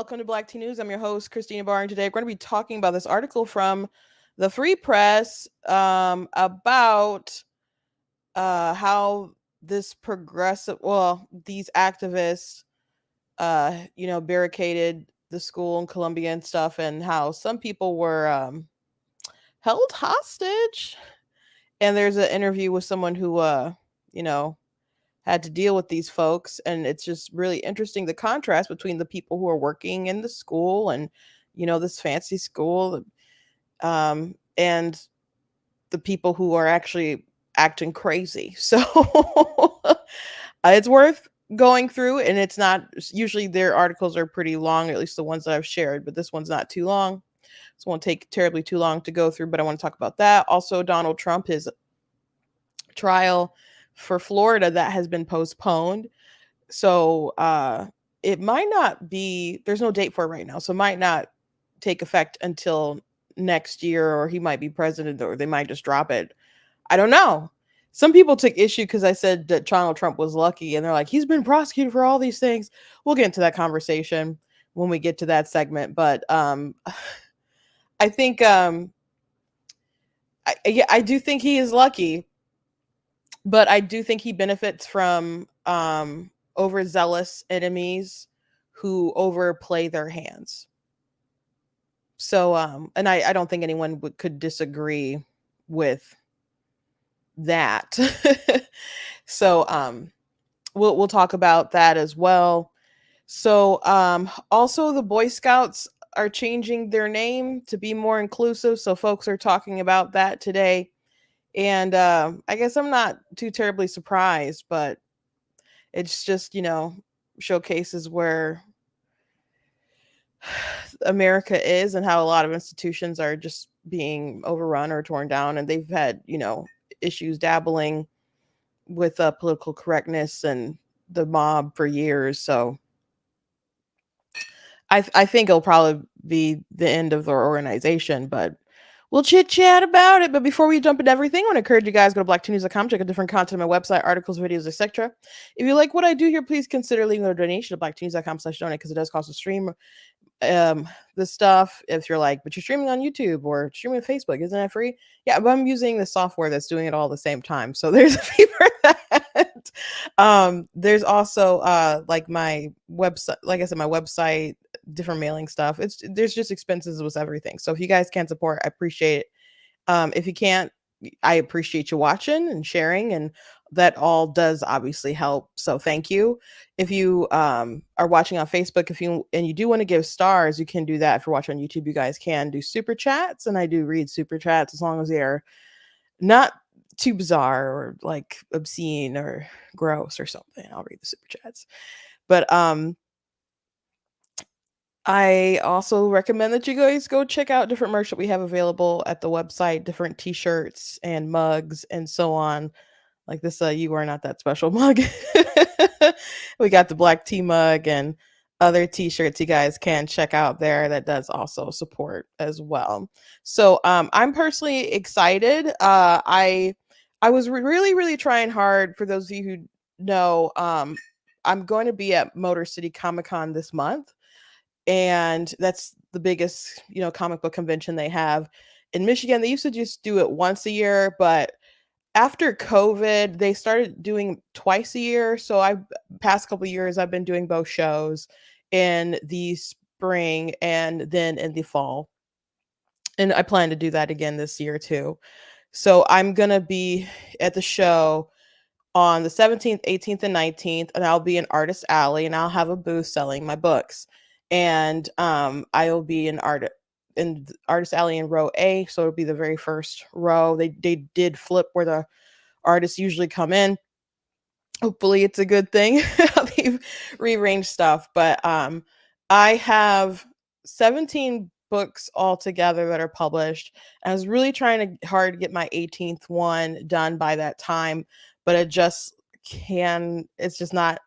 welcome to Black Tea News. I'm your host, Christina Barr, and today we're going to be talking about this article from the Free Press about how this these activists, barricaded the school in Colombia and stuff, and how some people were held hostage. And there's an interview with someone who, you know, had to deal with these folks, and it's just really interesting the contrast between the people who are working in the school and this fancy school, and the people who are actually acting crazy. So it's worth going through, and it's not usually their articles are pretty long, at least the ones that I've shared, but this one's not too long, so it won't take terribly too long to go through. But I want to talk about that. Also, Donald Trump, his trial for Florida, that has been postponed. So it might not be, there's no date for it right now. So it might not take effect until next year, or he might be president, or they might just drop it. I don't know. Some people took issue because I said that Donald Trump was lucky, and they're like, he's been prosecuted for all these things. We'll get into that conversation when we get to that segment. But I think I do think he is lucky, but I do think he benefits from overzealous enemies who overplay their hands. So and I don't think anyone could disagree with that. So we'll talk about that as well. So also the Boy Scouts are changing their name to be more inclusive, so folks are talking about that today. And I guess I'm not too terribly surprised, but it's just, showcases where America is and how a lot of institutions are just being overrun or torn down. And they've had, issues dabbling with political correctness and the mob for years. So I think it'll probably be the end of their organization, but we'll chit chat about it. But before we jump into everything, I want to encourage you guys go to blacktunews.com, check out different content on my website, articles, videos, etc. If you like what I do here, please consider leaving a donation at blacktunews.com/donate, because it does cost a stream this stuff. If you're like, but you're streaming on YouTube or streaming on Facebook, isn't that free? Yeah, but I'm using the software that's doing it all at the same time, so there's a fee for that. There's also like my website, like I said, my website, different mailing stuff. There's just expenses with everything. So if you guys can support, I appreciate it. If you can't, I appreciate you watching and sharing, and that all does obviously help. So thank you. If you are watching on Facebook, if you do want to give stars, you can do that. If you're watching on YouTube, you guys can do super chats, and I do read super chats as long as they are not too bizarre or like obscene or gross or something. I'll read the super chats. But I also recommend that you guys go check out different merch that we have available at the website, different t-shirts and mugs and so on. Like this You Are Not That Special mug. We got the black tea mug and other t-shirts you guys can check out there. That does also support as well. So I'm personally excited. I was really trying hard. For those of you who know, I'm going to be at Motor City Comic Con this month, and that's the biggest comic book convention they have in Michigan. They used to just do it once a year, but after COVID they started doing twice a year. So I've past couple years I've been doing both shows in the spring and then in the fall, and I plan to do that again this year too. So I'm gonna be at the show on the 17th, 18th, and 19th, and I'll be in Artist Alley, and I'll have a booth selling my books. And I'll be in Artist Alley in row A, so it'll be the very first row. They did flip where the artists usually come in. Hopefully it's a good thing. They've rearranged stuff, but I have 17 books altogether that are published. I was really trying hard to get my 18th one done by that time, but it's just not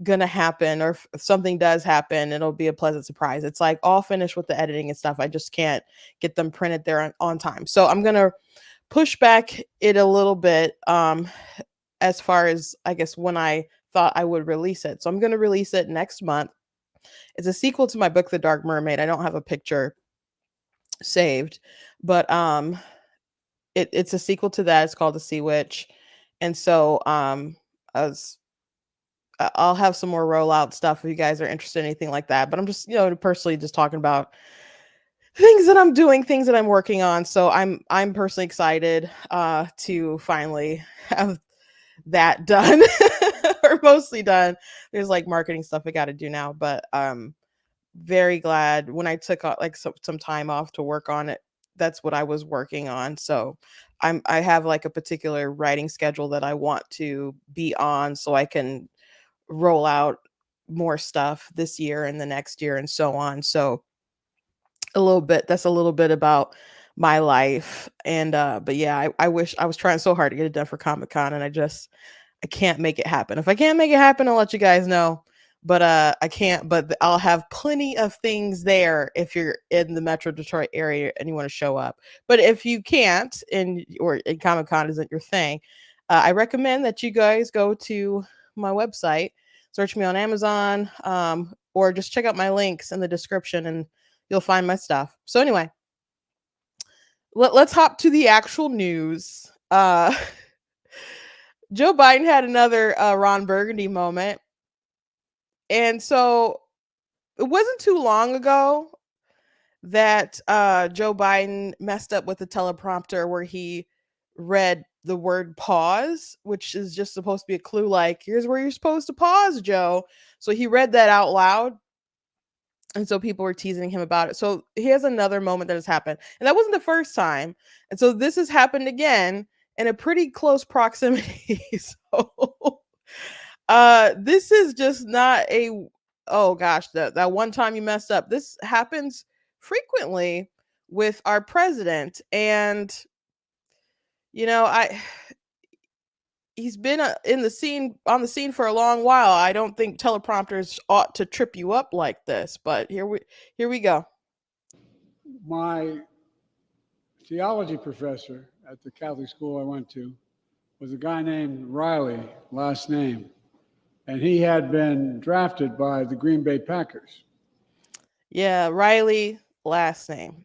gonna happen. Or if something does happen, it'll be a pleasant surprise. It's like all finished with the editing and stuff, I just can't get them printed there on time. So I'm gonna push back it a little bit, as far as I guess when I thought I would release it. So I'm gonna release it next month. It's a sequel to my book, The Dark Mermaid. I don't have a picture saved, but it's a sequel to that. It's called The Sea Witch, and so as I'll have some more rollout stuff if you guys are interested in anything like that. But I'm just, personally just talking about things that I'm doing, things that I'm working on. So I'm personally excited to finally have that done or mostly done. There's like marketing stuff I got to do now, but very glad when I took like some time off to work on it. That's what I was working on. So I have like a particular writing schedule that I want to be on so I can roll out more stuff this year and the next year and so on. So that's a little bit about my life. And but yeah, I wish I was trying so hard to get it done for Comic Con, and I can't make it happen. If I can't make it happen, I'll let you guys know. But I can't. But I'll have plenty of things there if you're in the Metro Detroit area and you want to show up. But if you can't, or Comic Con isn't your thing, I recommend that you guys go to my website, search me on Amazon, or just check out my links in the description, and you'll find my stuff. So anyway, let's hop to the actual news. Joe Biden had another Ron Burgundy moment. And so it wasn't too long ago that Joe Biden messed up with the teleprompter where he read the word pause, which is just supposed to be a clue like, here's where you're supposed to pause, Joe. So he read that out loud. And so people were teasing him about it. So he has another moment that has happened. And that wasn't the first time. And so this has happened again in a pretty close proximity. So this is just not a, oh gosh, that one time you messed up. This happens frequently with our president. And I he's been on the scene for a long while. I don't think teleprompters ought to trip you up like this, but here we go. My theology professor at the Catholic school I went to was a guy named Riley, last name, and he had been drafted by the Green Bay Packers. Yeah, Riley, last name.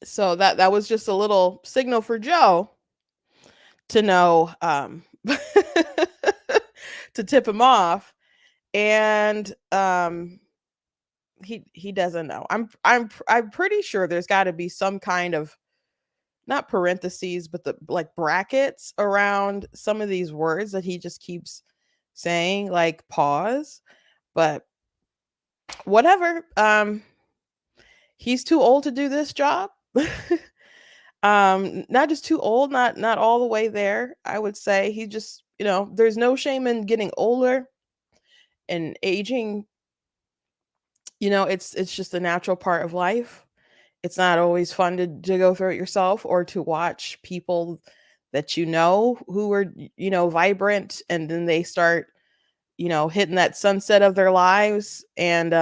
So that was just a little signal for Joe to know to tip him off, and he doesn't know. I'm pretty sure there's got to be some kind of, not parentheses, but the like brackets around some of these words that he just keeps saying, like pause. But whatever. He's too old to do this job. Not just too old, not all the way there. I would say he just, there's no shame in getting older and aging. It's just a natural part of life. It's not always fun to go through it yourself or to watch people that who are vibrant, and then they start hitting that sunset of their lives. And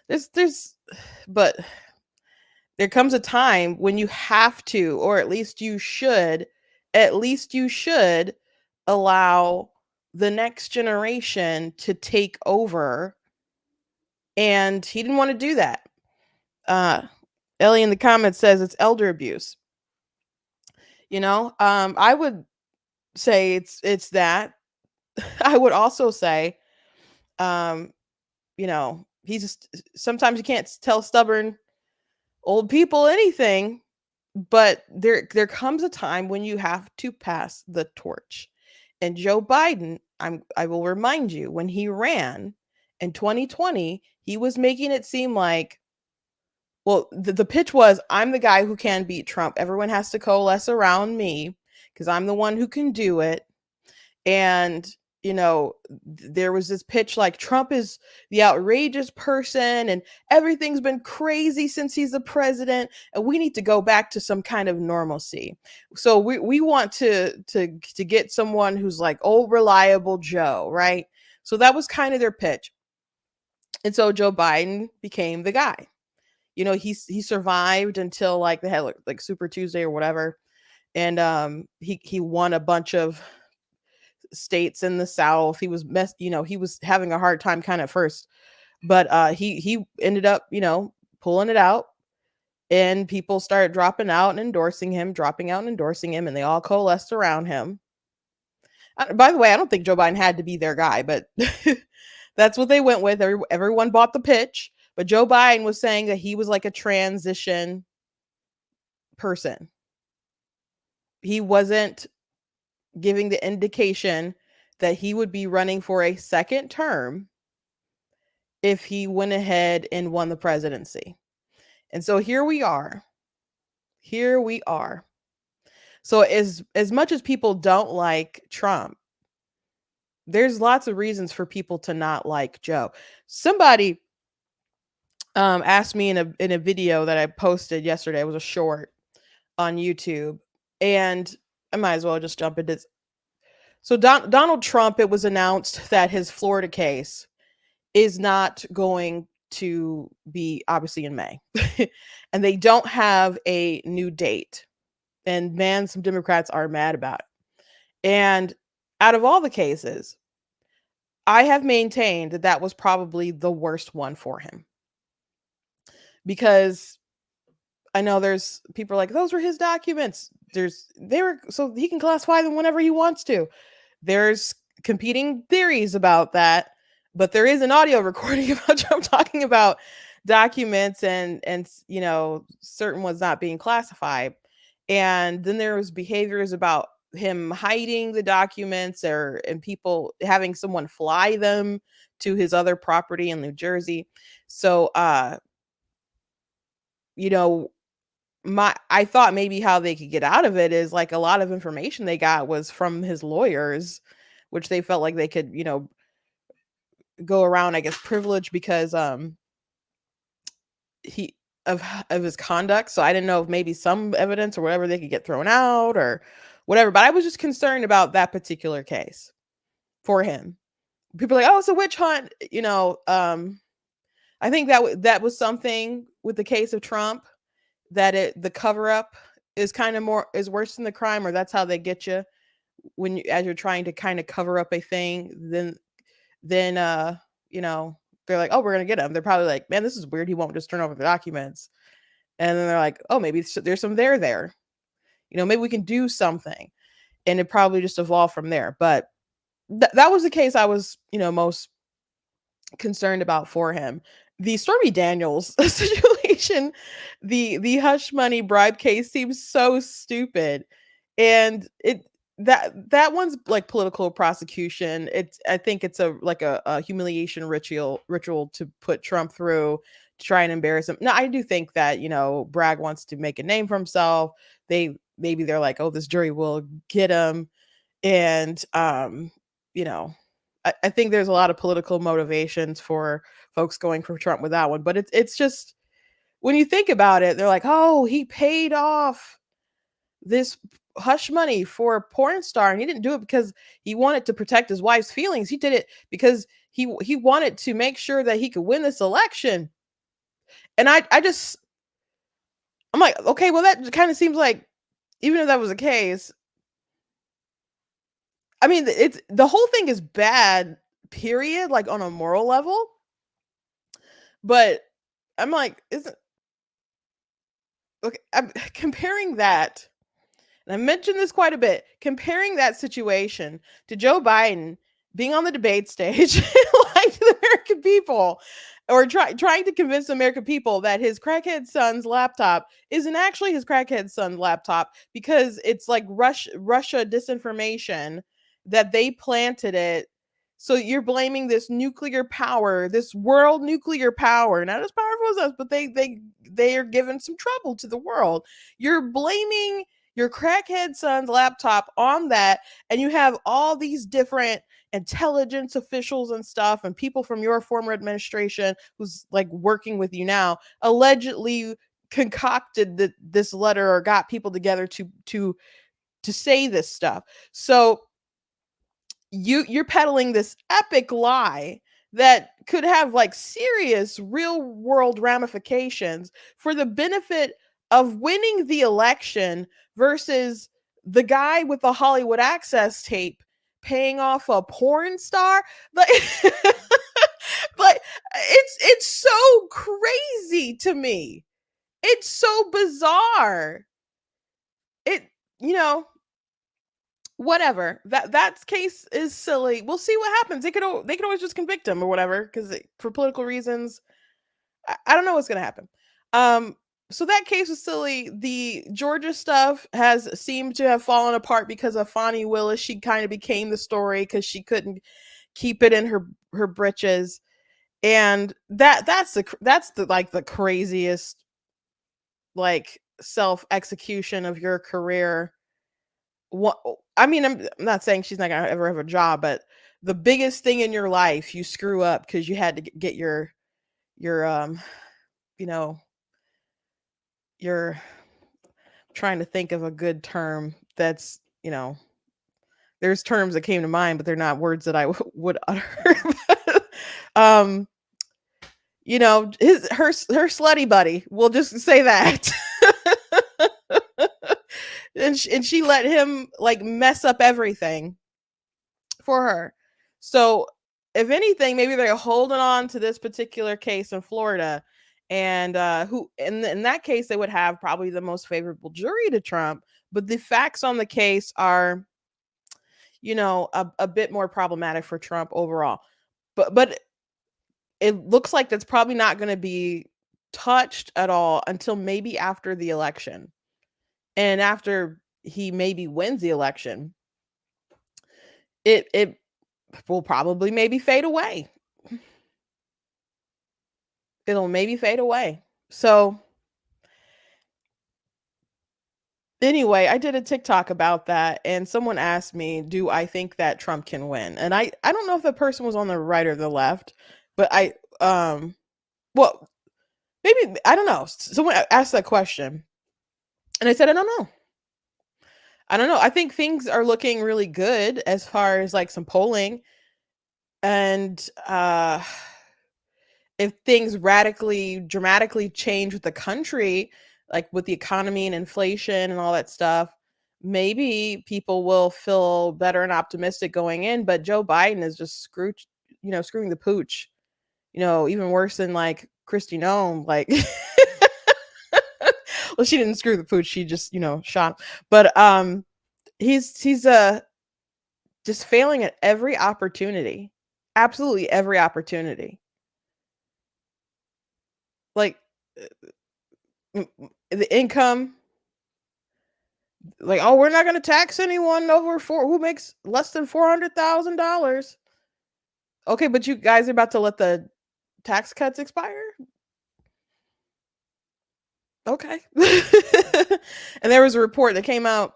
there's but there comes a time when you have to, or at least you should allow the next generation to take over. And he didn't want to do that. Ellie in the comments says it's elder abuse. I would say it's that. I would also say, he's just, sometimes you can't tell stubborn old people anything, but there comes a time when you have to pass the torch. And Joe Biden, I will remind you, when he ran in 2020, he was making it seem like, well, the pitch was, I'm the guy who can beat Trump. Everyone has to coalesce around me because I'm the one who can do it. And, there was this pitch like Trump is the outrageous person and everything's been crazy since he's the president, and we need to go back to some kind of normalcy. So we want to get someone who's like old reliable Joe, right? So that was kind of their pitch. And so Joe Biden became the guy. He survived until like they had like Super Tuesday or whatever, and he won a bunch of states in the South. He was he was having a hard time kind of first But he ended up, pulling it out, and people started dropping out and endorsing him, dropping out and endorsing him, and they all coalesced around him. By the way, I don't think Joe Biden had to be their guy, but that's what they went with. Everyone bought the pitch, but Joe Biden was saying that he was like a transition person. He wasn't giving the indication that he would be running for a second term if he went ahead and won the presidency. And so here we are. Here we are. So as much as people don't like Trump, there's lots of reasons for people to not like Joe. Somebody asked me in a video that I posted yesterday. It was a short on YouTube, and I might as well just jump into this. So Donald Trump, it was announced that his Florida case is not going to be obviously in May, and they don't have a new date. And man, some Democrats are mad about it. And out of all the cases, I have maintained that that was probably the worst one for him, because I know there's people like, those were his documents. They were so he can classify them whenever he wants to. There's competing theories about that, but there is an audio recording about Trump talking about documents and certain ones not being classified. And then there was behaviors about him hiding the documents, and people having someone fly them to his other property in New Jersey. So you know I thought maybe how they could get out of it is like a lot of information they got was from his lawyers, which they felt like they could, go around, I guess, privilege, because he of his conduct. So I didn't know if maybe some evidence or whatever they could get thrown out or whatever. But I was just concerned about that particular case for him. People are like, oh, it's a witch hunt. I think that was something with the case of Trump, that the cover up is kind of more is worse than the crime, or that's how they get you when as you're trying to kind of cover up a thing. Then they're like, oh, we're gonna get him. They're probably like, man, this is weird. He won't just turn over the documents. And then they're like, oh, maybe there's some there. Maybe we can do something, and it probably just evolved from there. But that was the case I was most concerned about for him. The Stormy Daniels situation, the hush money bribe case seems so stupid, and that one's like political prosecution. I think it's a humiliation ritual to put Trump through to try and embarrass him. Now I do think that Bragg wants to make a name for himself. They're like, oh, this jury will get him, and you know I think there's a lot of political motivations for folks going for Trump with that one. But it's just, when you think about it, they're like, oh, he paid off this hush money for a porn star, and he didn't do it because he wanted to protect his wife's feelings. He did it because he wanted to make sure that he could win this election. And I'm like, okay, well, that kind of seems like, even if that was the case, I mean, it's the whole thing is bad, period, like on a moral level. But I'm like, isn't okay? I'm comparing that, and I mentioned this quite a bit, comparing that situation to Joe Biden being on the debate stage, lying to the American people, or trying to convince the American people that his crackhead son's laptop isn't actually his crackhead son's laptop, because it's like Russia disinformation, that they planted it. So you're blaming this nuclear power, this world nuclear power, not as powerful as us, but they are giving some trouble to the world. You're blaming your crackhead son's laptop on that, and you have all these different intelligence officials and stuff, and people from your former administration who's like working with you now, allegedly concocted this letter, or got people together to say this stuff. So you're peddling this epic lie that could have like serious real world ramifications for the benefit of winning the election, versus the guy with the Hollywood access tape paying off a porn star. Like like It's so crazy to me. It's so bizarre. It you know whatever that case is silly. We'll see what happens. They could always just convict him or whatever because for political reasons. I don't know what's gonna happen. Um, so that case was silly. The Georgia stuff has seemed to have fallen apart because of Fonnie Willis. She kind of became the story because she couldn't keep it in her britches, and that's the like the craziest like self execution of your career. What I mean, I'm not saying she's not gonna ever have a job, but the biggest thing in your life you screw up because you had to get your you know your trying to think of a good term that's there's terms that came to mind but they're not words that I would utter. um his her slutty buddy, we'll just say that. And she let him like mess up everything for her. So if anything, maybe they're holding on to this particular case in Florida, and who in that case they would have probably the most favorable jury to Trump, but the facts on the case are a bit more problematic for Trump overall. But it looks like that's probably not going to be touched at all until maybe after the election. And after he maybe wins the election, it will probably maybe fade away. It'll maybe fade away. So anyway, I did a TikTok about that and someone asked me, "Do I think that Trump can win?" And I don't know if the person was on the right or the left, but well, maybe I don't know. Someone asked that question. And I said, "I don't know. I don't know. I think things are looking really good as far as like some polling, and if things radically dramatically change with the country, like with the economy and inflation and all that stuff, maybe people will feel better and optimistic going in. But Joe Biden is just screwing the pooch, even worse than like Kristi Noem. Like, well, she didn't screw the pooch, she just shot him. But he's just failing at every opportunity, absolutely every opportunity. Like, the income, like, oh, we're not going to tax anyone over four who makes less than $400,000. Okay, but you guys are about to let the tax cuts expire. Okay. And there was a report that came out,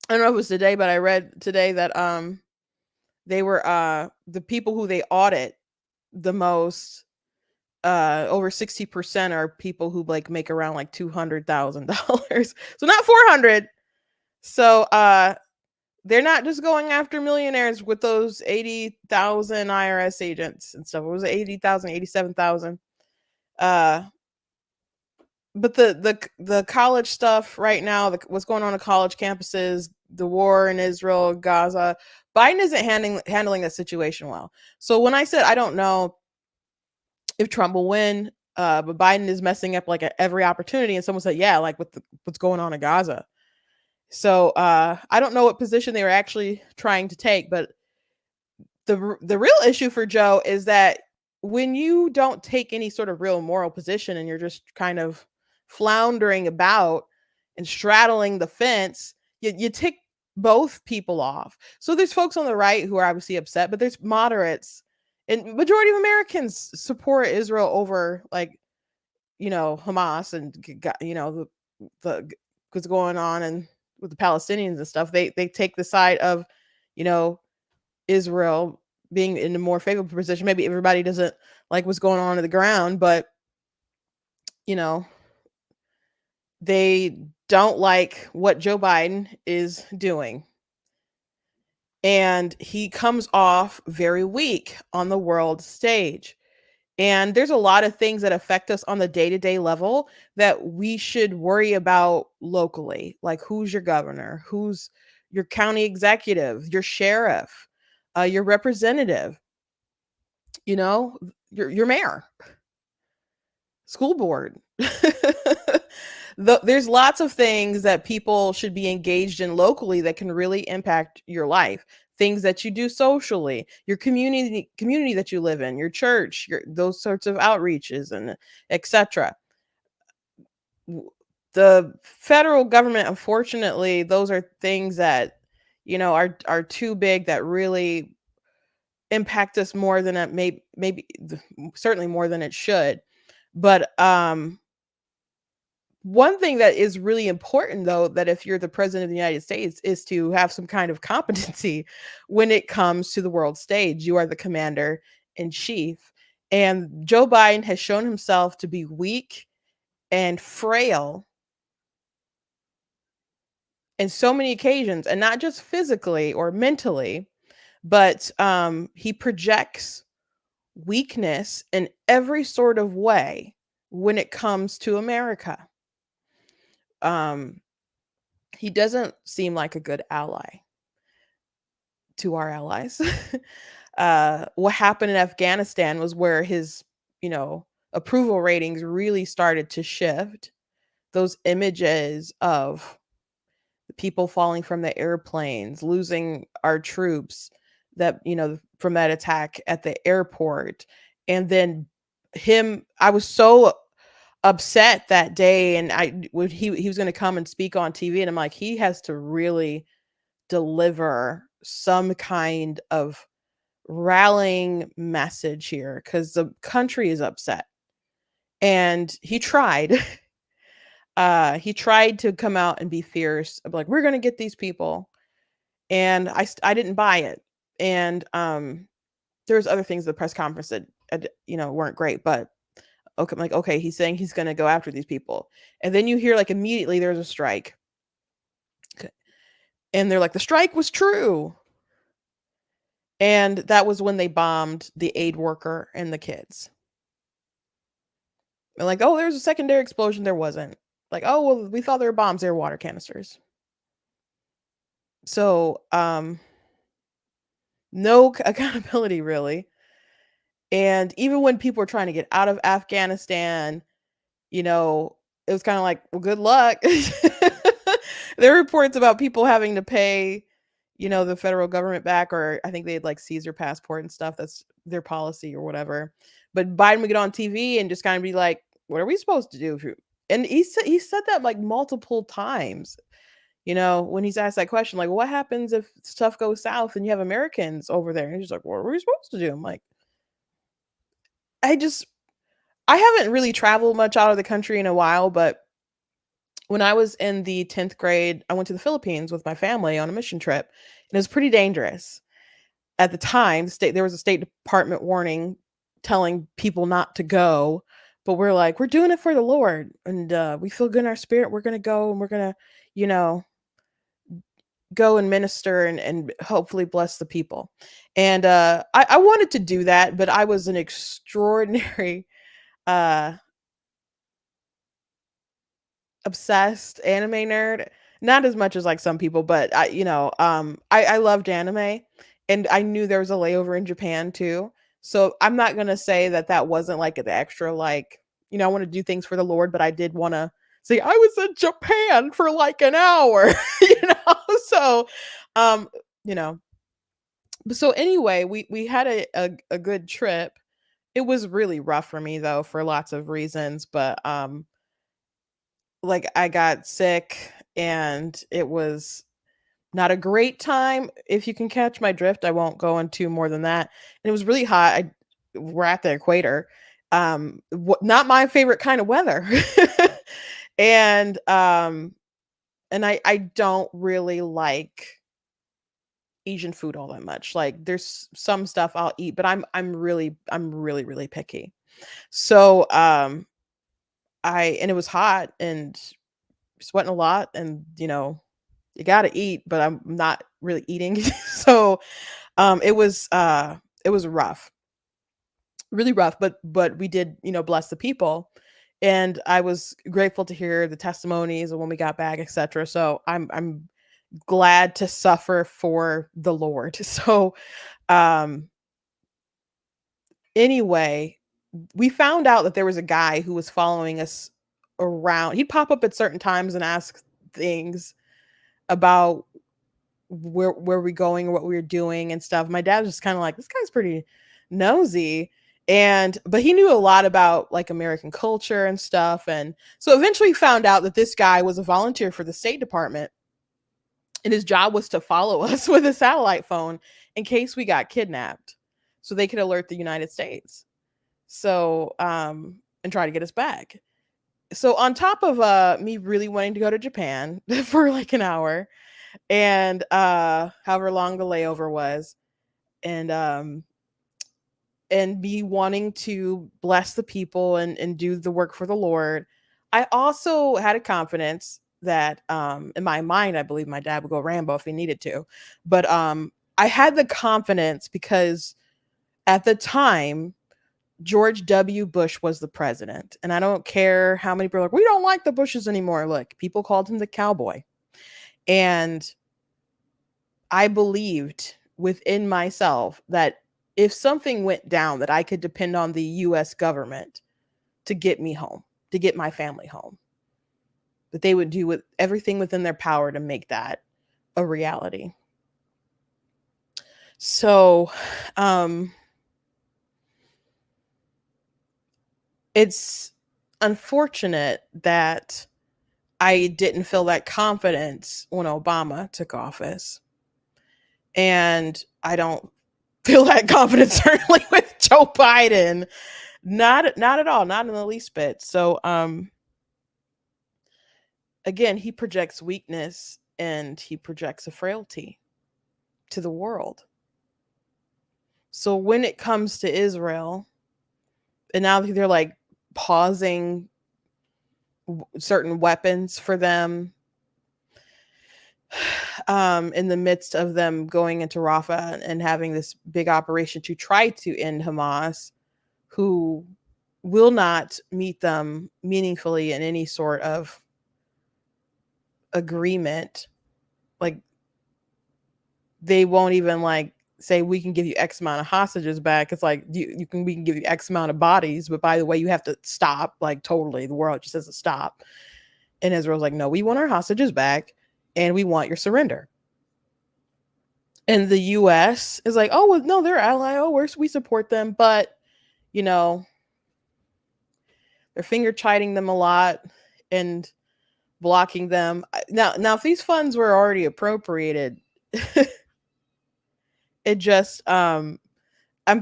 I don't know if it was today, but I read today that they were the people who they audit the most, over 60% are people who like make around like $200,000. So not 400. So they're not just going after millionaires with those 80,000 IRS agents and stuff. It was 80,000, 87,000. But the college stuff right now, what's going on college campuses, the war in Israel, Gaza, Biden isn't handling that situation well. So when I said I don't know if Trump will win, but Biden is messing up like at every opportunity, and someone said, yeah, like with what's going on in Gaza. So I don't know what position they were actually trying to take, but the real issue for Joe is that when you don't take any sort of real moral position and you're just kind of floundering about and straddling the fence, you tick both people off. So there's folks on the right who are obviously upset, but there's moderates, and majority of Americans support Israel over like Hamas and the what's going on and with the Palestinians and stuff. They take the side of you know Israel being in a more favorable position. Maybe everybody doesn't like what's going on the ground, but you know, they don't like what Joe Biden is doing. And he comes off very weak on the world stage. And there's a lot of things that affect us on the day-to-day level that we should worry about locally. Like who's your governor, who's your county executive, your sheriff, your representative. You know, your mayor, school board. There's lots of things that people should be engaged in locally that can really impact your life. Things that you do socially, your community that you live in, your church, those sorts of outreaches and etc. The federal government, unfortunately, those are things that are too big that really impact us more than it maybe certainly more than it should. But one thing that is really important, though, that if you're the president of the United States, is to have some kind of competency when it comes to the world stage. You are the commander in chief. And Joe Biden has shown himself to be weak and frail in so many occasions, and not just physically or mentally, but he projects weakness in every sort of way when it comes to America. Um, he doesn't seem like a good ally to our allies. What happened in Afghanistan was where his, approval ratings really started to shift. Those images of the people falling from the airplanes, losing our troops that, from that attack at the airport. And then I was so upset that day, and he was going to come and speak on TV, and I'm like, he has to really deliver some kind of rallying message here because the country is upset. And he tried. He tried to come out and be fierce, like, we're going to get these people. And I didn't buy it. And there's other things the press conference that weren't great, but okay, I'm like, okay, he's saying he's going to go after these people. And then you hear, like, immediately there's a strike. And they're like, the strike was true. And that was when they bombed the aid worker and the kids. And like, oh, there's a secondary explosion. There wasn't. Like, oh, well, we thought they were bombs. They were water canisters. So, no accountability, really. And even when people were trying to get out of Afghanistan, it was kind of like, well, good luck. There are reports about people having to pay, the federal government back, or I think they had like seize their passport and stuff. That's their policy or whatever. But Biden would get on TV and just kind of be like, what are we supposed to do? And he said that like multiple times, when he's asked that question, like, what happens if stuff goes south and you have Americans over there? And he's like, what are we supposed to do? I'm like, I just, I haven't really traveled much out of the country in a while, but when I was in the 10th grade, I went to the Philippines with my family on a mission trip, and it was pretty dangerous. At the time, there was a State Department warning telling people not to go, but we're like, we're doing it for the Lord, and we feel good in our spirit. We're gonna go, and we're gonna, you know, go and minister and hopefully bless the people. And I wanted to do that, but I was an extraordinary uh obsessed anime nerd. Not as much as like some people, but I loved anime, and I knew there was a layover in Japan too. So I'm not gonna say that that wasn't like the extra, like, I want to do things for the Lord, but I did want to say I was in Japan for like an hour, you know. So, um, you know. So anyway, we had a good trip. It was really rough for me though for lots of reasons, but like, I got sick and it was not a great time. If you can catch my drift, I won't go into more than that. And it was really hot. We're at the equator. Not my favorite kind of weather. and I don't really like Asian food all that much. Like, there's some stuff I'll eat, but I'm really really picky. So and it was hot and sweating a lot, and you got to eat, but I'm not really eating. So it was rough, really rough, but we did, bless the people, and I was grateful to hear the testimonies and when we got back, etc. So I'm glad to suffer for the Lord. So um anyway, we found out that there was a guy who was following us around. He'd pop up at certain times and ask things about where we going or what we were doing and stuff. My dad was just kind of like, this guy's pretty nosy. And but he knew a lot about like American culture and stuff. And so eventually found out that this guy was a volunteer for the State Department, and his job was to follow us with a satellite phone in case we got kidnapped, so they could alert the United States. So and try to get us back. So on top of me really wanting to go to Japan for like an hour, and however long the layover was, and me wanting to bless the people and do the work for the Lord, I also had a confidence that in my mind I believe my dad would go Rambo if he needed to. But I had the confidence because at the time George W. Bush was the president. And I don't care how many people are like, we don't like the Bushes anymore. Look, people called him the cowboy. And I believed within myself that if something went down, that I could depend on the US government to get me home, to get my family home. That they would do with everything within their power to make that a reality. So, it's unfortunate that I didn't feel that confidence when Obama took office. And I don't feel that confidence certainly with Joe Biden. Not at all, not in the least bit. So again, he projects weakness and he projects a frailty to the world. So when it comes to Israel, and now they're like pausing certain weapons for them in the midst of them going into Rafah and having this big operation to try to end Hamas, who will not meet them meaningfully in any sort of agreement. Like, they won't even like say we can give you X amount of hostages back. It's like we can give you X amount of bodies, but by the way, you have to stop. Like totally, the world just says to stop. And Israel's like, no, we want our hostages back, and we want your surrender. And the U.S. is like, oh well, no, they're ally. Oh, we support them, but you know, they're finger chiding them a lot and blocking them. Now, if these funds were already appropriated, it just I'm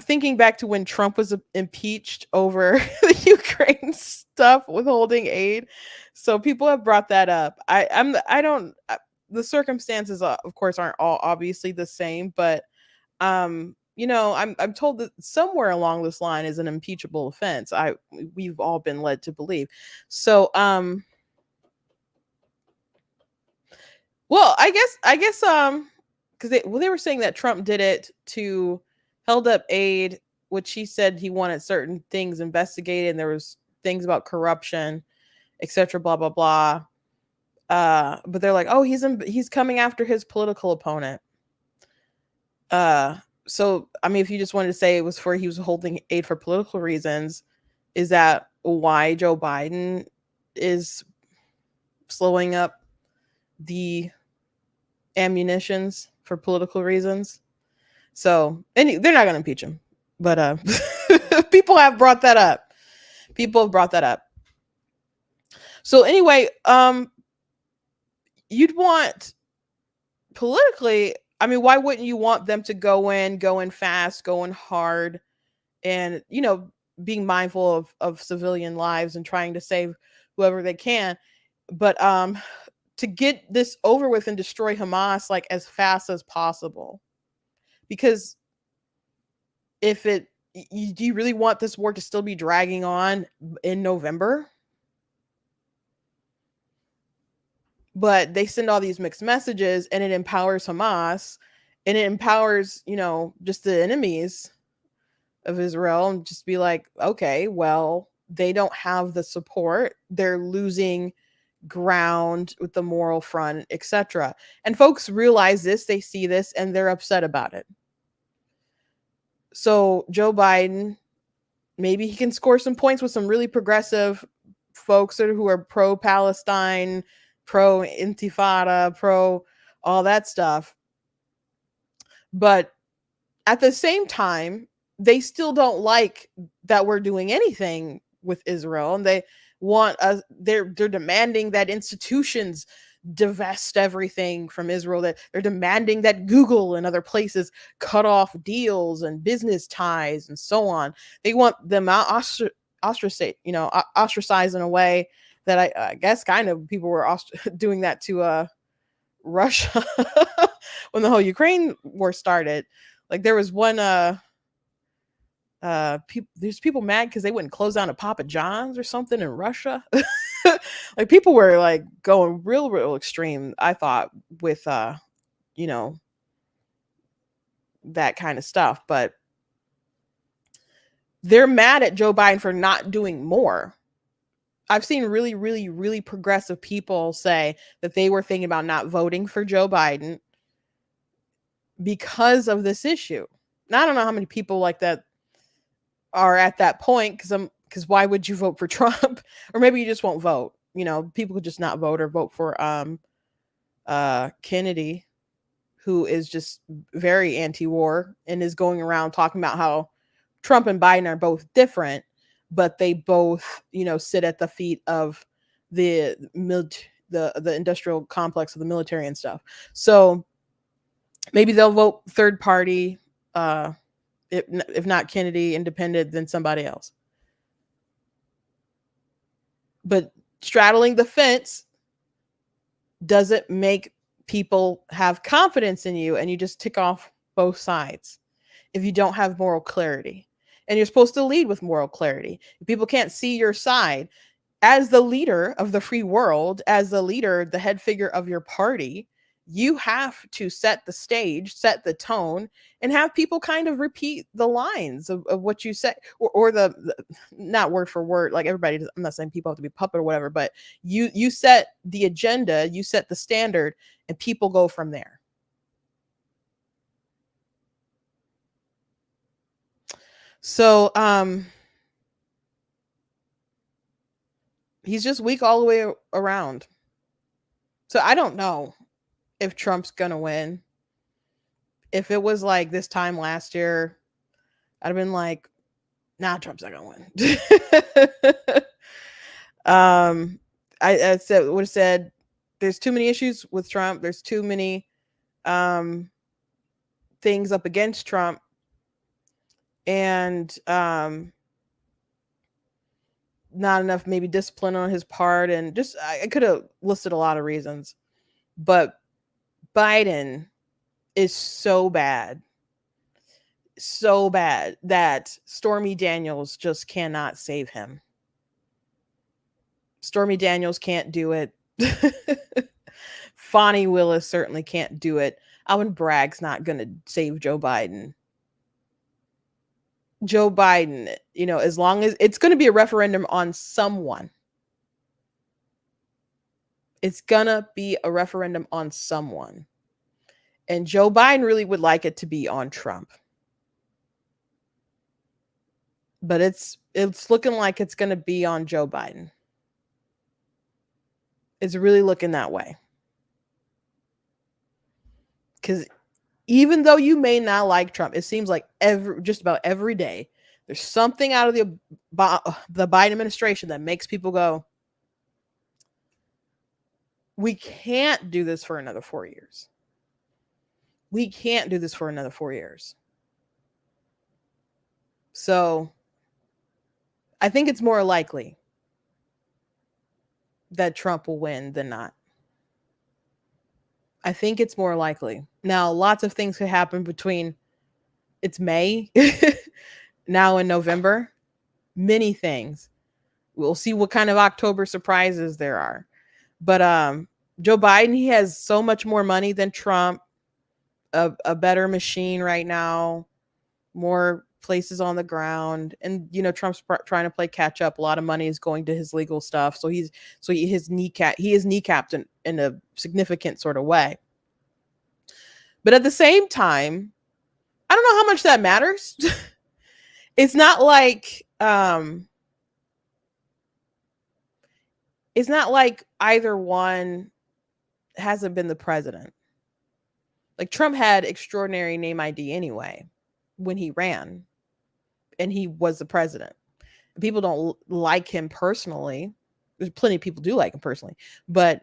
thinking back to when Trump was impeached over the Ukraine stuff, withholding aid. So people have brought that up. I don't the circumstances of course aren't all obviously the same, but I'm told that somewhere along this line is an impeachable offense. We've all been led to believe. So well, I guess because they were saying that Trump did it to held up aid, which he said he wanted certain things investigated, and there was things about corruption, etc. Blah blah blah. But they're like, oh, he's coming after his political opponent. Uh, so I mean, if you just wanted to say it was for he was holding aid for political reasons, is that why Joe Biden is slowing up the ammunitions for political reasons? So, and they're not going to impeach him, but people have brought that up. People have brought that up. So anyway, you'd want politically. I mean, why wouldn't you want them to go in fast, go in hard, and being mindful of civilian lives and trying to save whoever they can, but to get this over with and destroy Hamas like as fast as possible, because if it do you really want this war to still be dragging on in November? But they send all these mixed messages, and it empowers Hamas, and it empowers just the enemies of Israel, and just be like, okay, well, they don't have the support, they're losing ground with the moral front, etc. And folks realize this, they see this, and they're upset about it. So Joe Biden maybe he can score some points with some really progressive folks who are pro Palestine, pro Intifada, pro all that stuff. But at the same time, they still don't like that we're doing anything with Israel, and they want us. They're demanding that institutions divest everything from Israel. That they're demanding that Google and other places cut off deals and business ties and so on. They want them ostracized in a way that I guess kind of people were doing that to Russia when the whole Ukraine war started. Like there was one there's people mad because they wouldn't close down a Papa John's or something in Russia. Like people were like going real extreme, I thought, with you know, that kind of stuff. But they're mad at Joe Biden for not doing more. I've seen really progressive people say that they were thinking about not voting for Joe Biden because of this issue. Now, I don't know how many people like that are at that point, because why would you vote for Trump? Or maybe you just won't vote. You know, people could just not vote or vote for Kennedy, who is just very anti-war and is going around talking about how Trump and Biden are both different, but they both, sit at the feet of the industrial complex of the military and stuff. So maybe they'll vote third party, if not Kennedy, independent, then somebody else. But straddling the fence doesn't make people have confidence in you, and you just tick off both sides if you don't have moral clarity. And you're supposed to lead with moral clarity. If people can't see your side, as the leader of the free world, as the leader, the head figure of your party, you have to set the stage, set the tone, and have people kind of repeat the lines of what you said, or the not word for word, like everybody does. I'm not saying people have to be puppet or whatever, but you set the agenda, you set the standard, and people go from there. So he's just weak all the way around. So I don't know if Trump's gonna win. If it was like this time last year, I'd have been like, nah, Trump's not gonna win. I would have said there's too many issues with Trump. There's too many things up against Trump. And not enough maybe discipline on his part, and just I could have listed a lot of reasons. But Biden is so bad that Stormy Daniels just cannot save him. Stormy Daniels can't do it. Fonnie Willis certainly can't do it. Alvin Bragg's not going to save Joe Biden. Joe Biden, as long as it's going to be a referendum on someone, it's going to be a referendum on someone. And Joe Biden really would like it to be on Trump. But it's looking like it's going to be on Joe Biden. It's really looking that way. Because even though you may not like Trump, it seems like just about every day, there's something out of the Biden administration that makes people go, we can't do this for another 4 years. We can't do this for another 4 years. So I think it's more likely that Trump will win than not. I think it's more likely. Now, lots of things could happen between it's May now in November. Many things. We'll see what kind of October surprises there are. But Joe Biden, he has so much more money than Trump, a better machine right now, more places on the ground. And, Trump's trying to play catch up. A lot of money is going to his legal stuff. So he is kneecapped in a significant sort of way. But at the same time, I don't know how much that matters. It's not like um it's not like either one hasn't been the president. Like Trump had extraordinary name ID anyway when he ran and he was the president. People don't like him personally. There's plenty of people do like him personally, but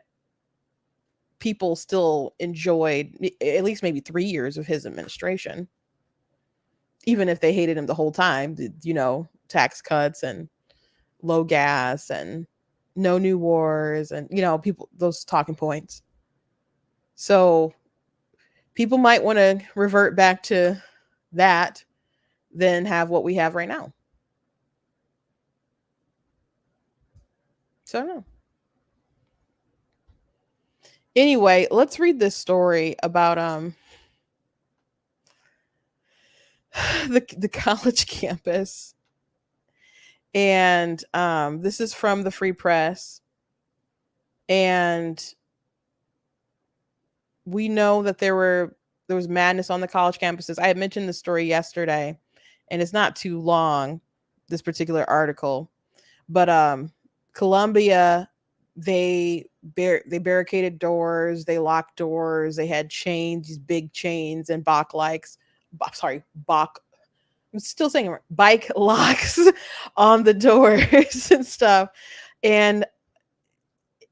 people still enjoyed at least maybe 3 years of his administration, even if they hated him the whole time. Tax cuts and low gas and no new wars and people those talking points. So people might want to revert back to that than have what we have right now. So no. Anyway, let's read this story about the college campus. And this is from the Free Press. And we know that there was madness on the college campuses. I had mentioned the story yesterday, and it's not too long, this particular article. But Columbia, they barricaded doors, they locked doors, they had chains, these big chains and Bach. I'm still saying it, bike locks on the doors and stuff. And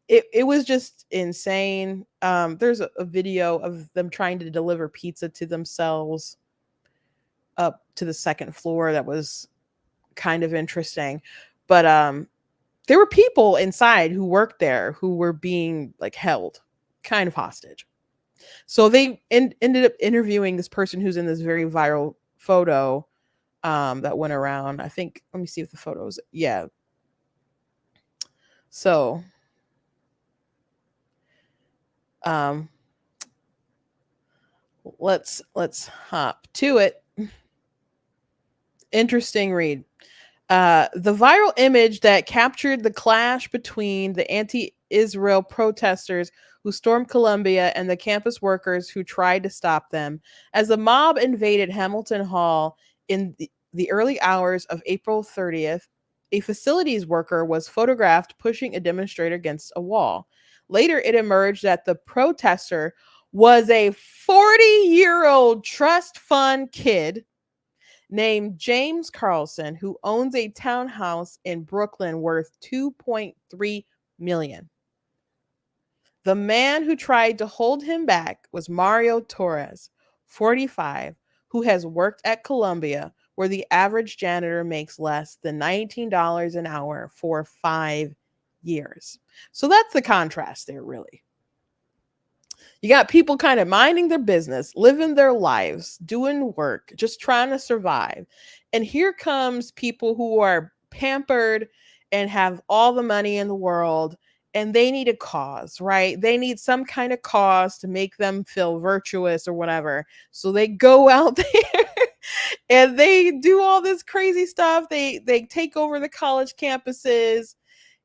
it was just insane. There's a video of them trying to deliver pizza to themselves up to the second floor that was kind of interesting. But there were people inside who worked there who were being like held kind of hostage. So they ended up interviewing this person who's in this very viral photo that went around. I think, let me see if the photos. Yeah. So um let's hop to it. Interesting read. The viral image that captured the clash between the anti-Israel protesters who stormed Columbia and the campus workers who tried to stop them as the mob invaded Hamilton Hall in the early hours of April 30th. A facilities worker was photographed pushing a demonstrator against a wall. Later, it emerged that the protester was a 40-year-old trust fund kid named James Carlson, who owns a townhouse in Brooklyn worth 2.3 million. The man who tried to hold him back was Mario Torres, 45, who has worked at Columbia, where the average janitor makes less than $19 an hour for 5 years. So that's the contrast there, really. You got people kind of minding their business, living their lives, doing work, just trying to survive. And here comes people who are pampered and have all the money in the world, and they need a cause, right? They need some kind of cause to make them feel virtuous or whatever. So they go out there and they do all this crazy stuff. They take over the college campuses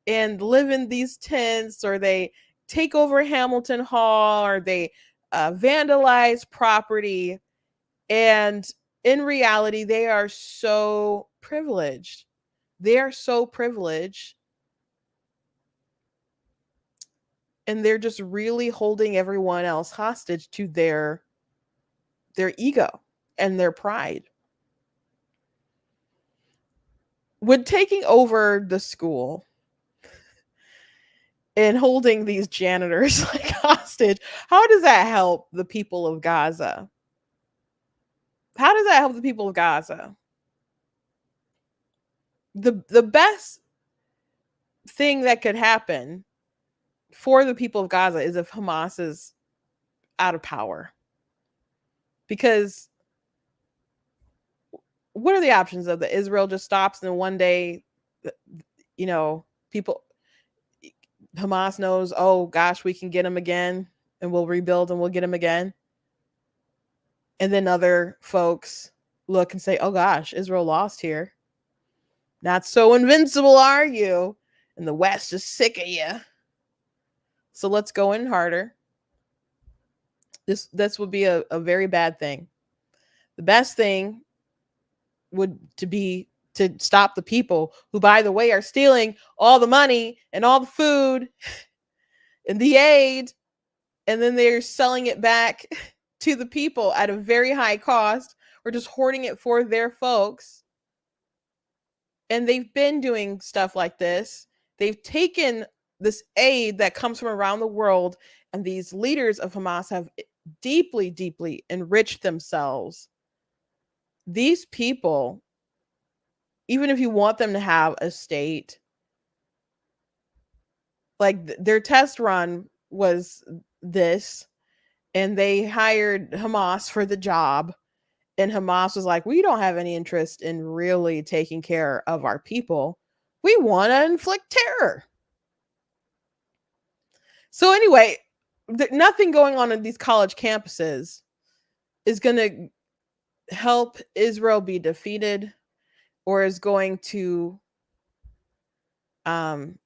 and live in these tents, or they take over Hamilton Hall, or they vandalize property. And in reality, they are so privileged. They are so privileged. And they're just really holding everyone else hostage to their ego and their pride. When taking over the school and holding these janitors like hostage, how does that help the people of Gaza? How does that help the people of Gaza? The best thing that could happen for the people of Gaza is if Hamas is out of power. Because what are the options of that Israel just stops and one day, people, Hamas knows, oh gosh, we can get them again and we'll rebuild and we'll get them again. And then other folks look and say, oh gosh, Israel lost here. Not so invincible, are you? And the West is sick of you. So let's go in harder. This would be a very bad thing. The best thing would to be to stop the people who, by the way, are stealing all the money and all the food and the aid, and then they're selling it back to the people at a very high cost, or just hoarding it for their folks. And they've been doing stuff like this. They've taken this aid that comes from around the world, and these leaders of Hamas have deeply, deeply enriched themselves. These people, even if you want them to have a state, like their test run was this, and they hired Hamas for the job. And Hamas was like, we don't have any interest in really taking care of our people. We want to inflict terror. So, anyway, nothing going on in these college campuses is going to help Israel be defeated, or is going to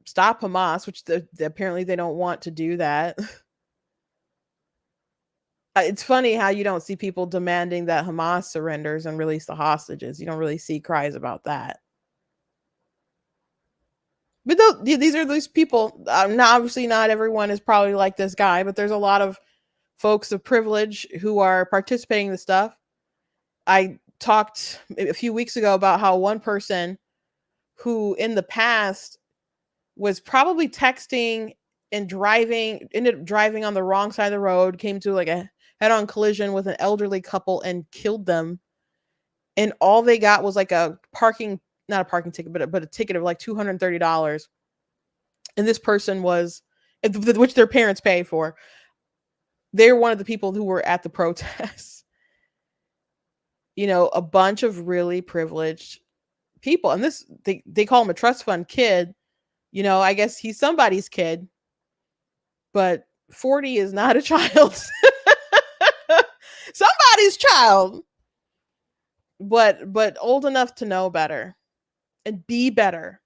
stop Hamas, which apparently they don't want to do that. It's funny how you don't see people demanding that Hamas surrenders and release the hostages. You don't really see cries about that. But these are these people. Now, obviously, not everyone is probably like this guy, but there's a lot of folks of privilege who are participating in this stuff. I talked a few weeks ago about how one person who in the past was probably texting and driving, ended up driving on the wrong side of the road, came to like a head-on collision with an elderly couple and killed them. And all they got was like a parking, not a parking ticket, but a ticket of like $230. And this person was, which their parents pay for. They're one of the people who were at the protests. You know, a bunch of really privileged people. And this, they call him a trust fund kid. You know, I guess he's somebody's kid, but 40 is not a child. Somebody's child, but old enough to know better and be better.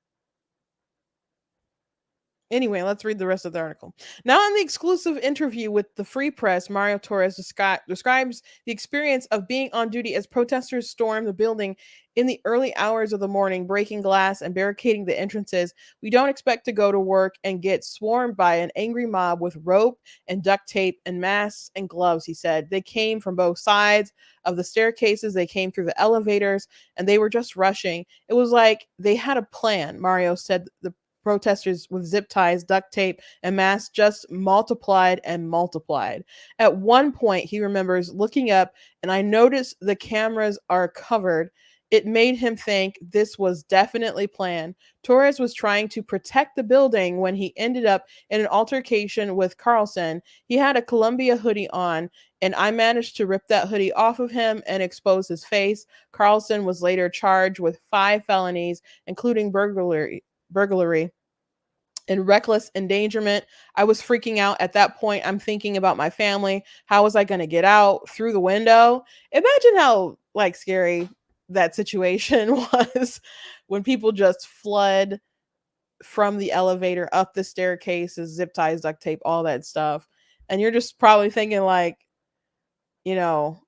Anyway, let's read the rest of the article. Now, in the exclusive interview with the Free Press, Mario Torres describes the experience of being on duty as protesters stormed the building in the early hours of the morning, breaking glass and barricading the entrances. We don't expect to go to work and get swarmed by an angry mob with rope and duct tape and masks and gloves, he said. They came from both sides of the staircases, they came through the elevators, and they were just rushing. It was like they had a plan, Mario said. The protesters with zip ties, duct tape, and masks just multiplied and multiplied. At one point, he remembers looking up, and I noticed the cameras are covered. It made him think this was definitely planned. Torres was trying to protect the building when he ended up in an altercation with Carlson. He had a Columbia hoodie on, and I managed to rip that hoodie off of him and expose his face. Carlson was later charged with 5 felonies, including burglary and reckless endangerment. I was freaking out at that point. I'm thinking about my family. How was I going to get out through the window? Imagine how like scary that situation was when people just flood from the elevator up the staircases, zip ties, duct tape, all that stuff. And you're just probably thinking like, you know,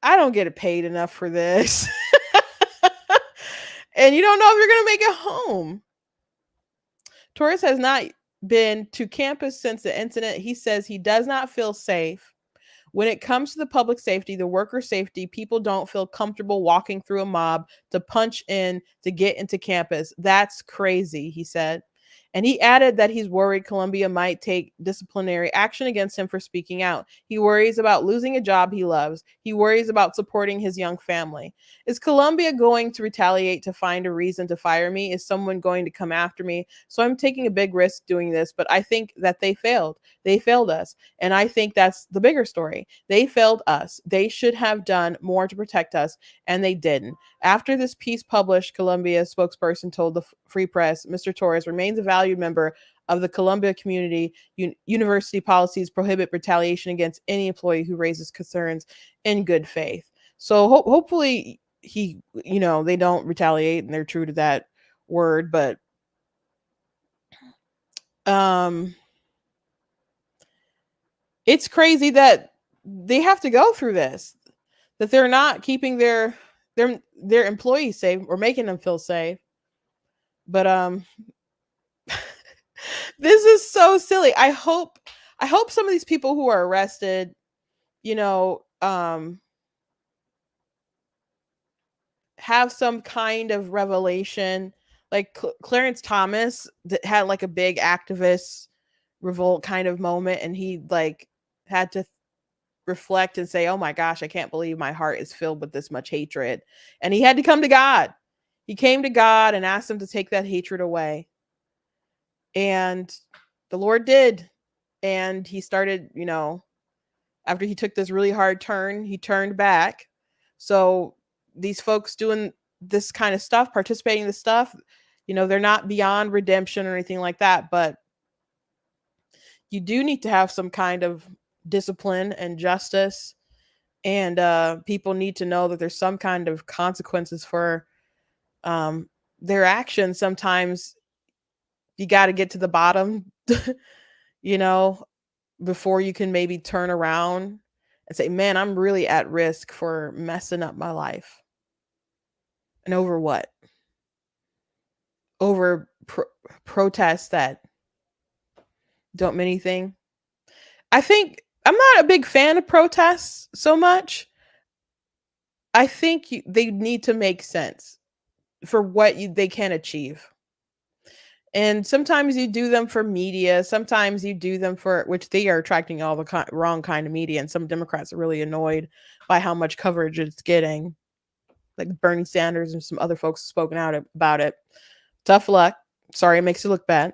I don't get paid enough for this. And you don't know if you're going to make it home. Torres has not been to campus since the incident. He says he does not feel safe. When it comes to the public safety, the worker safety, people don't feel comfortable walking through a mob to punch in to get into campus. That's crazy, he said. And he added that he's worried Columbia might take disciplinary action against him for speaking out. He worries about losing a job he loves. He worries about supporting his young family. Is Columbia going to retaliate to find a reason to fire me? Is someone going to come after me? So I'm taking a big risk doing this, but I think that they failed. They failed us. And I think that's the bigger story. They failed us. They should have done more to protect us, and they didn't. After this piece published, Columbia spokesperson told the Free Press, Mr. Torres remains a valued member of the Columbia community. University policies prohibit retaliation against any employee who raises concerns in good faith. So hopefully they don't retaliate and they're true to that word. But it's crazy that they have to go through this, that they're not keeping their their employees safe or making them feel safe. But this is so silly. I hope some of these people who are arrested, you know, have some kind of revelation. Like Clarence Thomas that had like a big activist revolt kind of moment, and he like had to reflect and say, "Oh my gosh, I can't believe my heart is filled with this much hatred." And he had to come to God. He came to God and asked him to take that hatred away. And the Lord did. And he started, after he took this really hard turn, he turned back. So these folks doing this kind of stuff, participating in this stuff, they're not beyond redemption or anything like that, but you do need to have some kind of discipline and justice, and people need to know that there's some kind of consequences for their actions. Sometimes you got to get to the bottom, you know, before you can maybe turn around and say, man, I'm really at risk for messing up my life. And over what? Over protests that don't mean anything. I think I'm not a big fan of protests so much. I think they need to make sense for what they can achieve. And sometimes you do them for media. Sometimes you do them for, which they are attracting all the wrong kind of media. And some Democrats are really annoyed by how much coverage it's getting. Like Bernie Sanders and some other folks have spoken out about it. Tough luck. Sorry, it makes you look bad.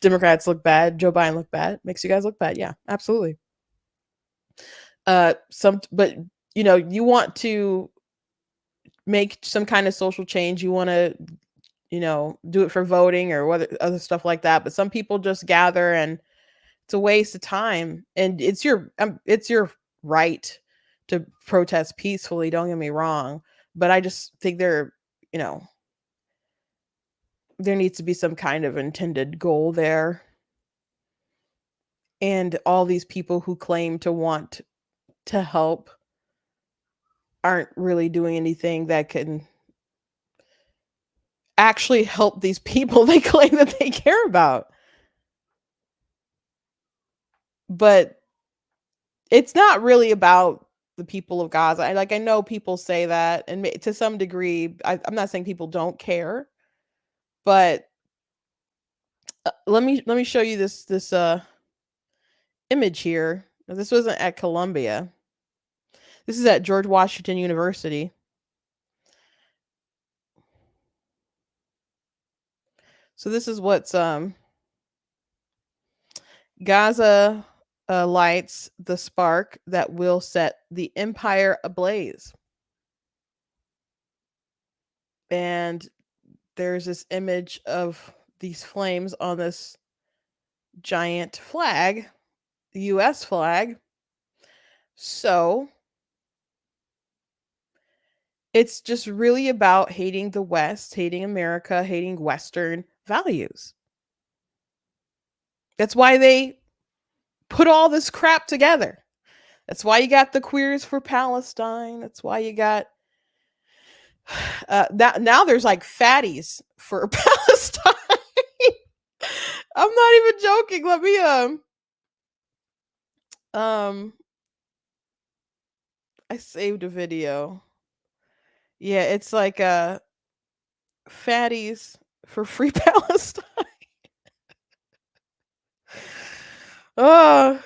Democrats look bad. Joe Biden look bad. Makes you guys look bad. Yeah, absolutely. But you want to make some kind of social change. You want to do it for voting or whether other stuff like that. But some people just gather, and it's a waste of time. And it's your right to protest peacefully. Don't get me wrong, but I just think you know, there needs to be some kind of intended goal there. And all these people who claim to want to help aren't really doing anything that can actually help these people they claim that they care about. But it's not really about the people of Gaza. I know people say that, and to some degree, I'm not saying people don't care, but let me show you this image here. Now, this wasn't at Columbia. This is at George Washington University. So this is what's Gaza lights the spark that will set the empire ablaze. And there's this image of these flames on this giant flag, the US flag. So it's just really about hating the West, hating America, hating Western values. That's why they put all this crap together. That's why you got the Queers for Palestine. That's why you got now there's like fatties for Palestine. I'm not even joking. Let me um I saved a video. Yeah, it's like fatties for free Palestine. Oh,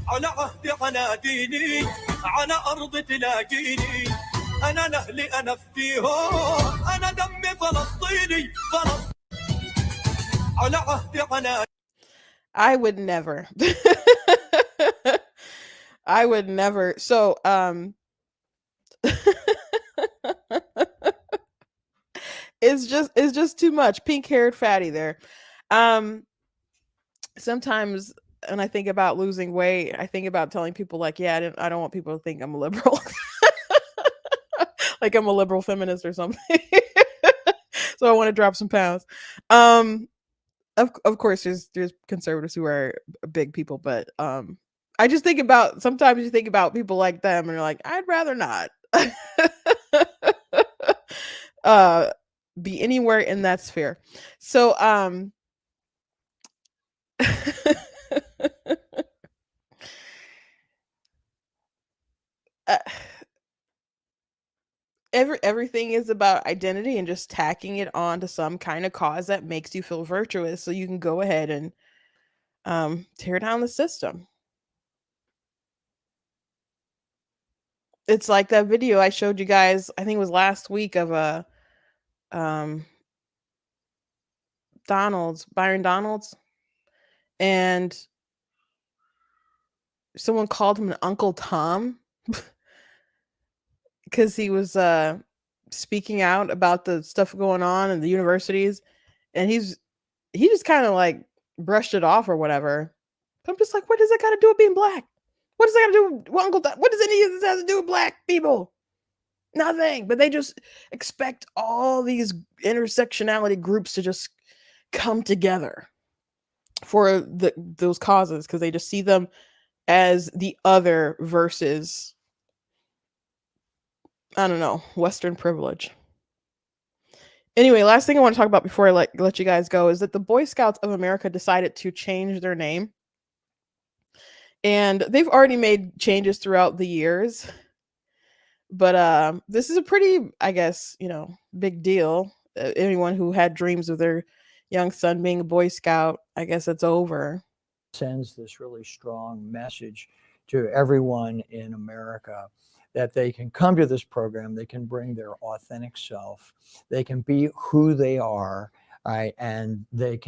على عهدي على ديني على أرض تلاقيني أنا نهلي أنا فديهم أنا دمي فلسطيني على عهدي على I would never. I would never. So, it's just too much. Pink-haired fatty there. Um, Sometimes when I think about losing weight, I think about telling people like, yeah, I don't want people to think I'm a liberal. Like I'm a liberal feminist or something. So I want to drop some pounds. Of course there's conservatives who are big people, but I just think about sometimes you think about people like them and you're like, I'd rather not uh be anywhere in that sphere. So uh, everything is about identity and just tacking it on to some kind of cause that makes you feel virtuous so you can go ahead and tear down the system. It's like that video I showed you guys, I think it was last week, of a um Byron Donalds, and someone called him an Uncle Tom because he was speaking out about the stuff going on in the universities, and he just kind of like brushed it off or whatever. But I'm just like, what does that got to do with being black? What does that got to do with what does any of this have to do with black people? Nothing. But they just expect all these intersectionality groups to just come together for those causes because they just see them as the other versus, I don't know, Western privilege. Anyway, last thing I want to talk about before I let you guys go is that the Boy Scouts of America decided to change their name. And they've already made changes throughout the years. But this is a pretty, I guess, big deal. Anyone who had dreams of their young son being a Boy Scout, I guess it's over. Sends this really strong message to everyone in America that they can come to this program, they can bring their authentic self, they can be who they are, right? And they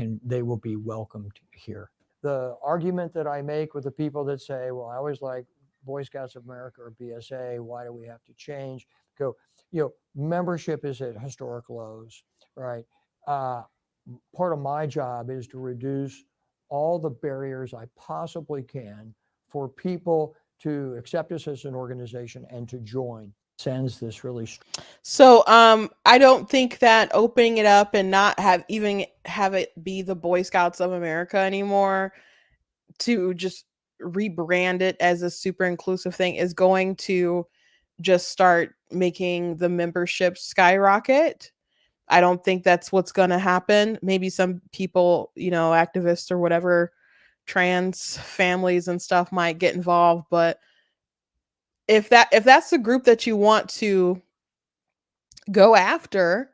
will be welcomed here. The argument that I make with the people that say, well, I always like Boy Scouts of America or BSA, why do we have to change? Go, membership is at historic lows, right? Part of my job is to reduce all the barriers I possibly can for people to accept us as an organization and to join. Sends this really. So I don't think that opening it up and not have it be the Boy Scouts of America anymore, to just rebrand it as a super inclusive thing, is going to just start making the membership skyrocket. I don't think that's what's going to happen. Maybe some people, activists or whatever, trans families and stuff might get involved, but if that's the group that you want to go after,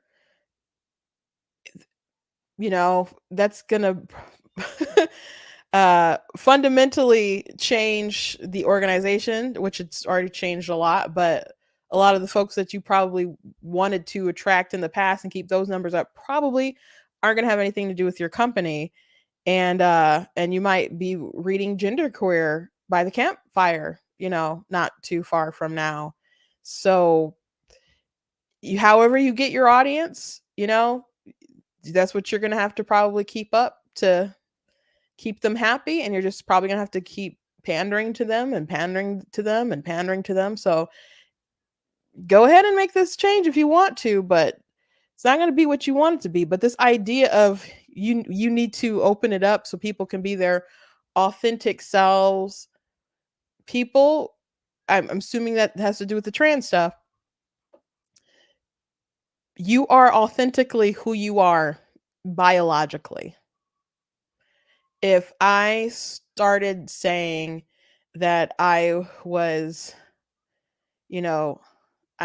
that's going to fundamentally change the organization, which it's already changed a lot, but a lot of the folks that you probably wanted to attract in the past and keep those numbers up probably aren't going to have anything to do with your company. And you might be reading genderqueer by the campfire, not too far from now. So however you get your audience, that's what you're going to have to probably keep up to keep them happy, and you're just probably going to have to keep pandering to them and pandering to them and pandering to them. So go ahead and make this change if you want to, but it's not going to be what you want it to be. But this idea of you need to open it up so people can be their authentic selves. People, I'm assuming that has to do with the trans stuff. You are authentically who you are biologically. If I started saying that I was, I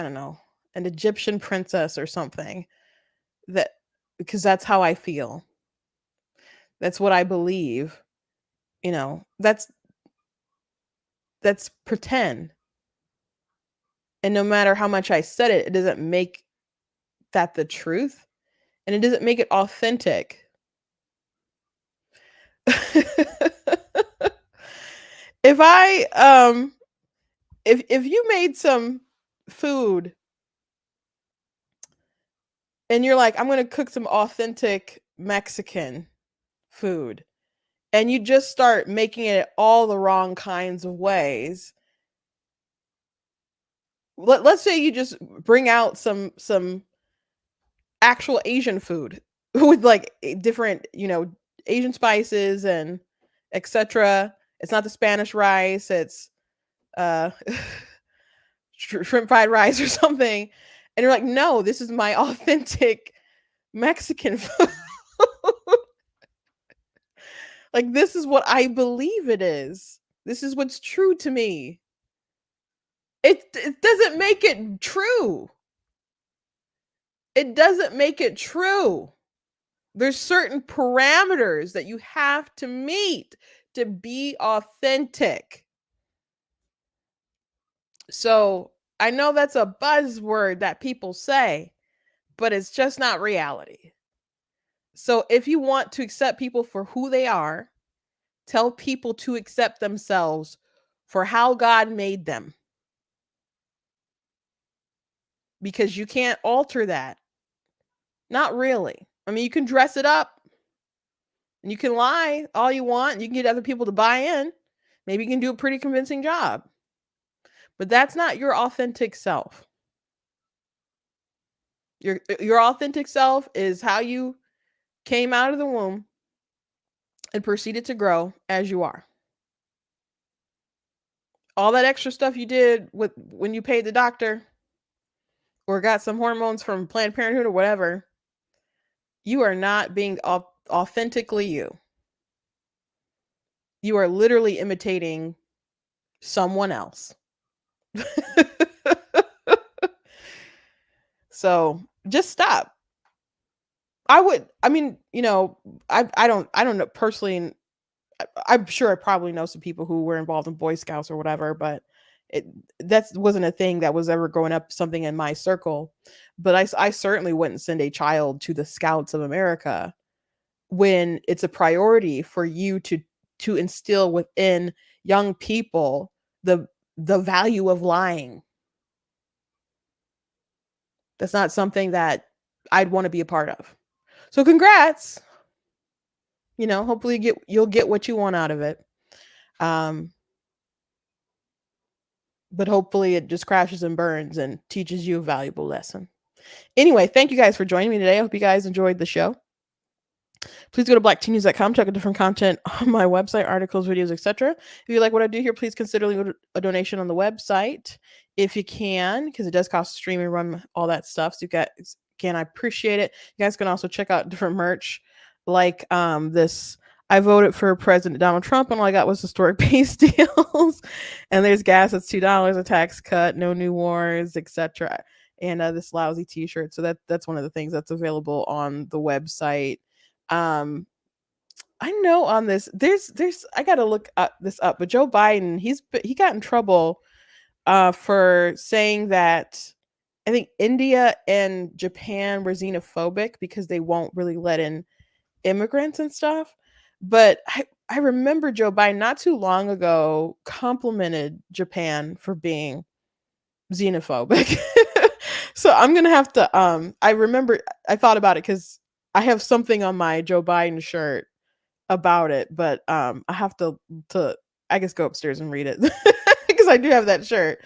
don't know, an Egyptian princess or something, that because that's how I feel. That's what I believe. That's pretend. And no matter how much I said it, it doesn't make that the truth, and it doesn't make it authentic. if I if you made some food and you're like, I'm going to cook some authentic Mexican food, and you just start making it all the wrong kinds of ways. Let's say you just bring out some actual Asian food with like different, Asian spices and etc. It's not the Spanish rice. It's uh shrimp fried rice or something. And you're like, no, this is my authentic Mexican food. Like, this is what I believe it is. This is what's true to me. It doesn't make it true. It doesn't make it true. There's certain parameters that you have to meet to be authentic. So I know that's a buzzword that people say, but it's just not reality. So if you want to accept people for who they are, tell people to accept themselves for how God made them. Because you can't alter that. Not really. I mean, you can dress it up and you can lie all you want. And you can get other people to buy in. Maybe you can do a pretty convincing job. But that's not your authentic self. Your authentic self is how you came out of the womb and proceeded to grow as you are. All that extra stuff you did with when you paid the doctor or got some hormones from Planned Parenthood or whatever, you are not being authentically you. You are literally imitating someone else. So just stop. I mean, I don't know personally. I'm sure I probably know some people who were involved in Boy Scouts or whatever, but that wasn't a thing that was ever growing up something in my circle. But I certainly wouldn't send a child to the Scouts of America when it's a priority for you to instill within young people the value of lying. That's not something that I'd want to be a part of. So congrats. Hopefully you'll get what you want out of it. But hopefully it just crashes and burns and teaches you a valuable lesson. Anyway, thank you guys for joining me today. I hope you guys enjoyed the show. Please go to blackteennews.com, check out different content on my website, articles, videos, etc. If you like what I do here, please consider leaving a donation on the website if you can, because it does cost to stream and run all that stuff. So you guys can, I appreciate it. You guys can also check out different merch like this. I voted for President Donald Trump, and all I got was historic peace deals. And there's gas that's $2, a tax cut, no new wars, etc. And this lousy T-shirt. So that's one of the things that's available on the website. I know on this, there's I gotta look this up, but Joe Biden, he got in trouble for saying that I think India and Japan were xenophobic because they won't really let in immigrants and stuff. But I remember Joe Biden not too long ago complimented Japan for being xenophobic. So I'm gonna have to I remember I thought about it because I have something on my Joe Biden shirt about it, but I have to I guess go upstairs and read it because I do have that shirt.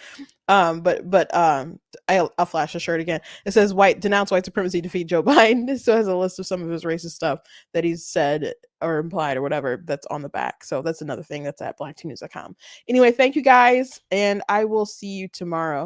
But I'll flash the shirt again. It says denounce white supremacy, defeat Joe Biden. So it has a list of some of his racist stuff that he's said or implied or whatever that's on the back. So that's another thing that's at blackteennews.com. Anyway, thank you guys, and I will see you tomorrow.